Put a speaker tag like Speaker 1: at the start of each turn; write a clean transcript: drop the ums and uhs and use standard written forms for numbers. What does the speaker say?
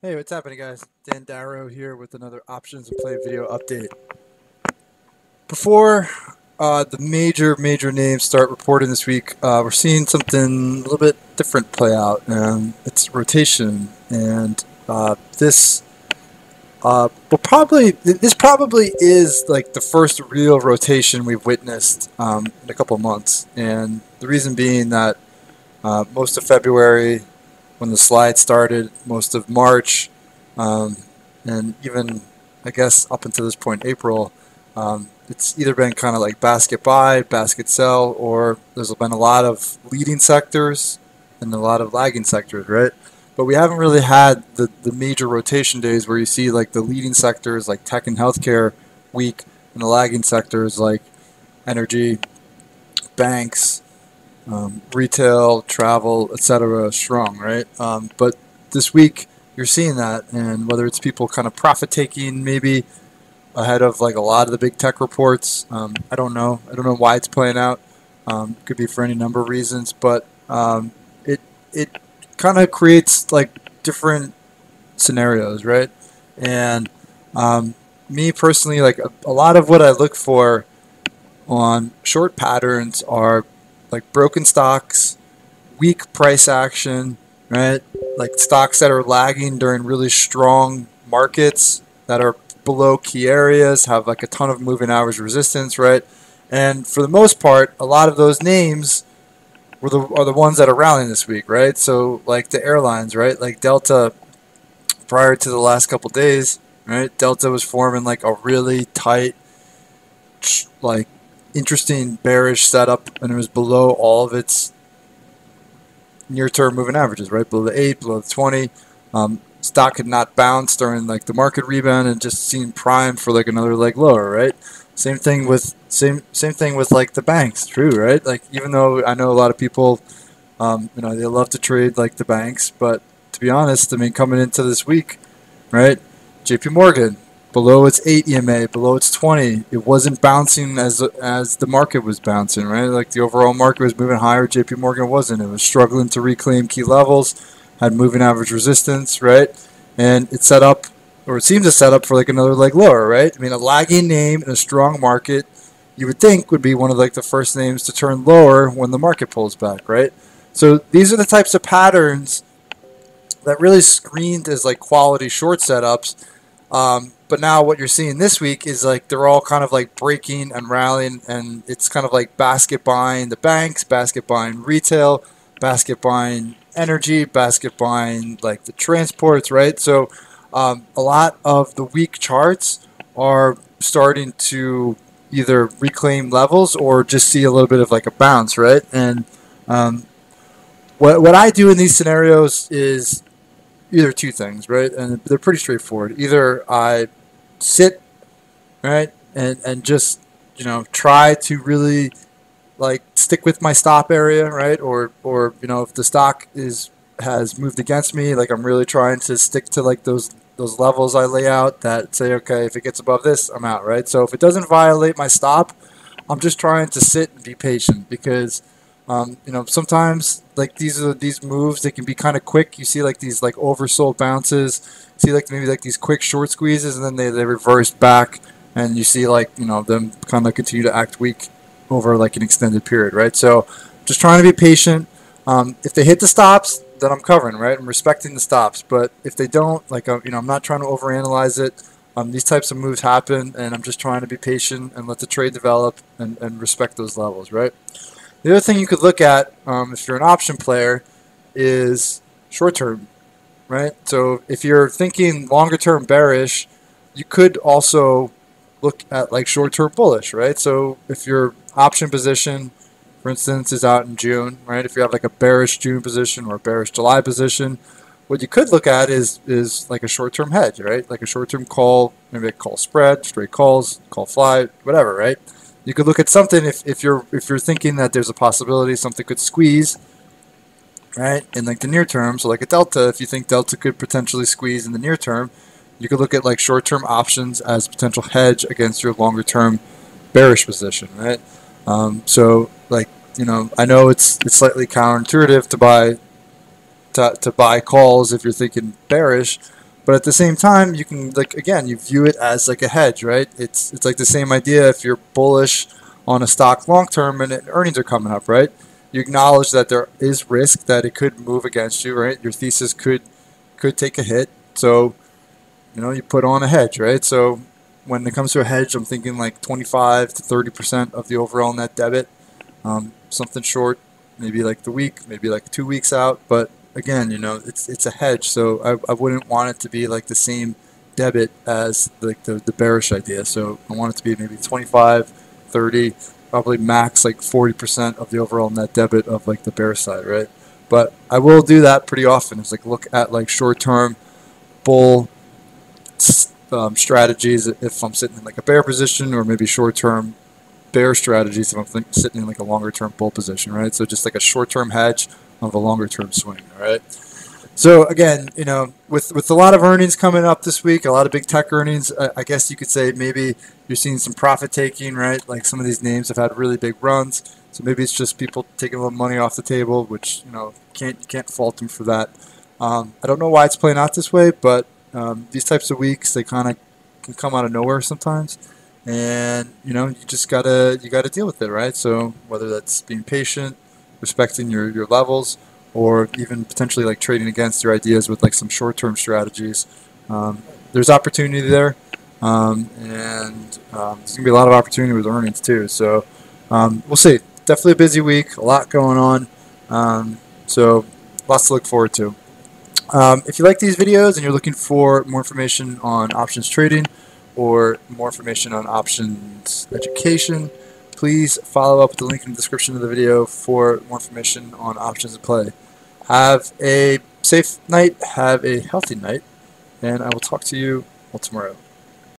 Speaker 1: Hey, what's happening, guys? Dan Darrow here with another Options and Play video update. Before the major names start reporting this week, we're seeing something a little bit different play out. It's rotation, and this probably is like the first real rotation we've witnessed in a couple of months. And the reason being that most of February, when the slide started, most of March, um, and even I guess up until this point, April, it's either been kind of like basket buy, basket sell, or there's been a lot of leading sectors and a lot of lagging sectors, right? But we haven't really had the major rotation days where you see like the leading sectors like tech and healthcare weak, and the lagging sectors like energy, banks, retail, travel, etc. strong, right? But this week you're seeing that, and whether it's people kind of profit taking maybe ahead of like a lot of the big tech reports, I don't know. I don't know why it's playing out. Could be for any number of reasons, but it kind of creates like different scenarios, right? And me personally, like a lot of what I look for on short patterns are like broken stocks, weak price action, right? Like stocks that are lagging during really strong markets that are below key areas, have like a ton of moving average resistance, right? And for the most part, a lot of those names are the ones that are rallying this week, right? So like the airlines, right? Like Delta, prior to the last couple days, right? Delta was forming like a really tight, like interesting bearish setup, and it was below all of its near-term moving averages, right? Below the 8, below the 20. Stock had not bounced during like the market rebound and just seemed primed for like another leg lower, right? Same thing with like the banks, true, right? Like even though I know a lot of people, they love to trade like the banks, but to be honest, I mean coming into this week, right? J.P. Morgan below its 8 EMA, below its 20. It wasn't bouncing as the market was bouncing, right? Like the overall market was moving higher, J.P. Morgan wasn't. It was struggling to reclaim key levels, had moving average resistance, right? And it set up, or it seems to set up for like another leg lower, right? I mean, a lagging name in a strong market, you would think would be one of like the first names to turn lower when the market pulls back, right? So these are the types of patterns that really screened as like quality short setups. But now what you're seeing this week is like they're all kind of like breaking and rallying, and it's kind of like basket buying the banks, basket buying retail, basket buying energy, basket buying like the transports, right? So a lot of the weak charts are starting to either reclaim levels or just see a little bit of like a bounce, right? And um, what I do in these scenarios is either two things, right? And they're pretty straightforward. Either I sit, right, and just try to really like stick with my stop area, right? Or if the stock is has moved against me, like I'm really trying to stick to like those levels I lay out that say, okay, if it gets above this, I'm out, right? So if it doesn't violate my stop, I'm just trying to sit and be patient because sometimes like these moves they can be kind of quick. You see like these like oversold bounces, see like maybe like these quick short squeezes, and then they reverse back, and you see like them kind of continue to act weak over like an extended period, right? So just trying to be patient. If they hit the stops, then I'm covering, right? I'm respecting the stops. But if they don't, like I'm not trying to overanalyze it. These types of moves happen, and I'm just trying to be patient and let the trade develop and respect those levels, right? The other thing you could look at if you're an option player is short term, right? So if you're thinking longer term bearish, you could also look at like short term bullish, right? So if your option position, for instance, is out in June, right? If you have like a bearish June position or a bearish July position, what you could look at is like a short term hedge, right? Like a short term call, maybe a call spread, straight calls, call fly, whatever, right? You could look at something if you're thinking that there's a possibility something could squeeze, right, in like the near term. So like a delta, if you think delta could potentially squeeze in the near term, you could look at like short-term options as potential hedge against your longer-term bearish position, right? So like I know it's slightly counterintuitive to buy calls if you're thinking bearish, But at the same time, you can, like, again, you view it as like a hedge, right? It's like the same idea if you're bullish on a stock long term and earnings are coming up, right? You acknowledge that there is risk that it could move against you, right? Your thesis could take a hit. So, you put on a hedge, right? So when it comes to a hedge, I'm thinking like 25 to 30% of the overall net debit. Something short, maybe like the week, maybe like 2 weeks out. But again, it's a hedge, so I wouldn't want it to be like the same debit as like the bearish idea. So I want it to be maybe 25, 30, probably max like 40% of the overall net debit of like the bear side, right? But I will do that pretty often. It's like look at like short-term bull strategies if I'm sitting in like a bear position, or maybe short-term bear strategies if I'm sitting in like a longer-term bull position, right? So just like a short-term hedge of a longer-term swing, all right? So again, with a lot of earnings coming up this week, a lot of big tech earnings, I guess you could say maybe you're seeing some profit taking, right? Like some of these names have had really big runs, so maybe it's just people taking a little money off the table, which you can't fault them for that. I don't know why it's playing out this way, but these types of weeks, they kind of can come out of nowhere sometimes, and you just gotta deal with it, right? So whether that's being patient, respecting your levels, or even potentially like trading against your ideas with like some short-term strategies, there's opportunity there, and there's gonna be a lot of opportunity with earnings too. So we'll see. Definitely a busy week, a lot going on, so lots to look forward to. If you like these videos and you're looking for more information on options trading or more information on options education, please follow up with the link in the description of the video for more information on options in play. Have a safe night, have a healthy night, and I will talk to you all tomorrow.